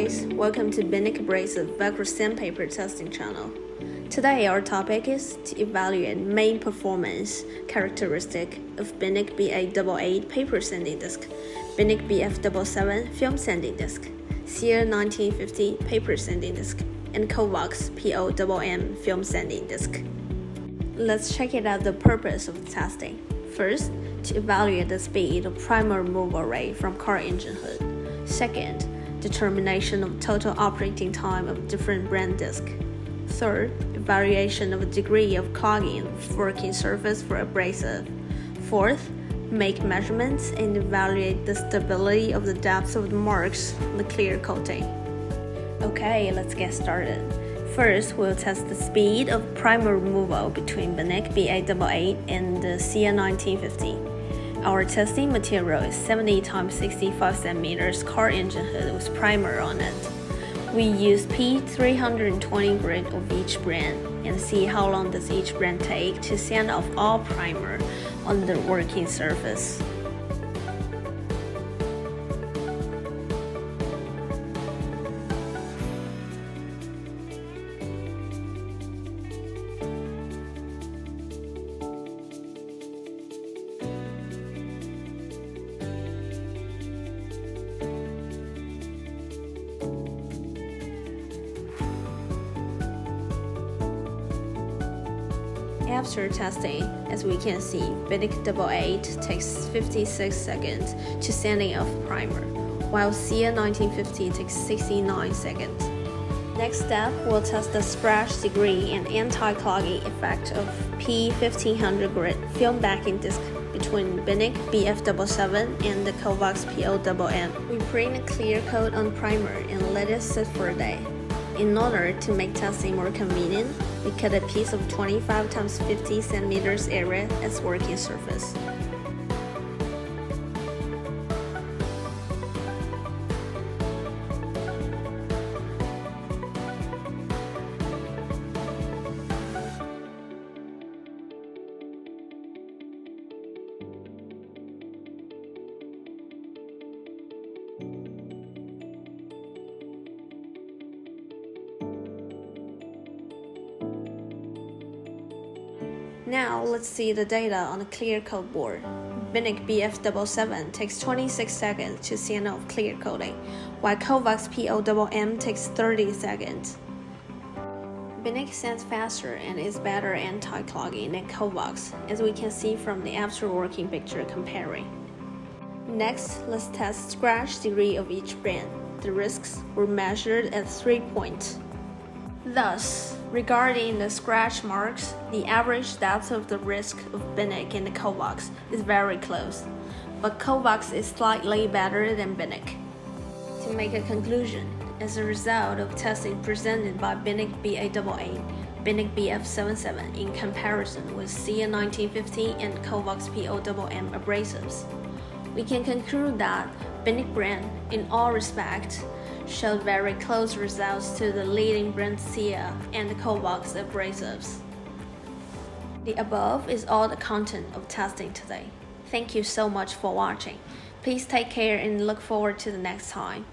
guys, welcome to BINIC Abrasive Velcro Sandpaper testing channel. Today our topic is to evaluate main performance characteristic of BINIC BA88 paper sanding disc, BINIC BF77 film sanding disc, CA1950 paper sanding disc, and Kovacs POMM film sanding disc. Let's check it out the purpose of the testing. First, to evaluate the speed of primer removal rate from car engine hood. Second, determination of total operating time of different brand disc. Third, evaluation of the degree of clogging of working surface for abrasive. Fourth, make measurements and evaluate the stability of the depth of the marks on the clear coating. Okay, let's get started. First, we'll test the speed of primer removal between BINIC BA88 and the CA1950. Our testing material is 70 x 65 cm car engine hood with primer on it. We use P320 grit of each brand and see how long does each brand take to sand off all primer on the working surface. After testing, as we can see, BINIC BA88 takes 56 seconds to sanding off primer, while CA1950 takes 69 seconds. Next step, we'll test the scratch degree and anti-clogging effect of P1500 grit film backing disc between BINIC BF77 and the Kovacs POMM. We print a clear coat on primer and let it sit for a day. In order to make testing more convenient, we cut a piece of 25 x 50 cm area as working surface. Now let's see the data on a clear coat board. BINIC BF77 takes 26 seconds to sand off clear coating, while Kovacs POMM takes 30 seconds. BINIC sands faster and is better anti-clogging than Kovacs, as we can see from the after working picture comparing. Next, let's test scratch degree of each brand. The risks were measured at 3 points. Thus, regarding the scratch marks, the average depth of the risk of BINIC and the Kovacs is very close, but Kovacs is slightly better than BINIC. To make a conclusion, as a result of testing presented by BINIC BA88, BINIC BF77 in comparison with CA1950 and Kovacs POMM abrasives, we can conclude that BINIC brand, in all respects, showed very close results to the leading brand CA and the Kovacs abrasives. The above is all the content of testing today. Thank you so much for watching. Please take care and look forward to the next time.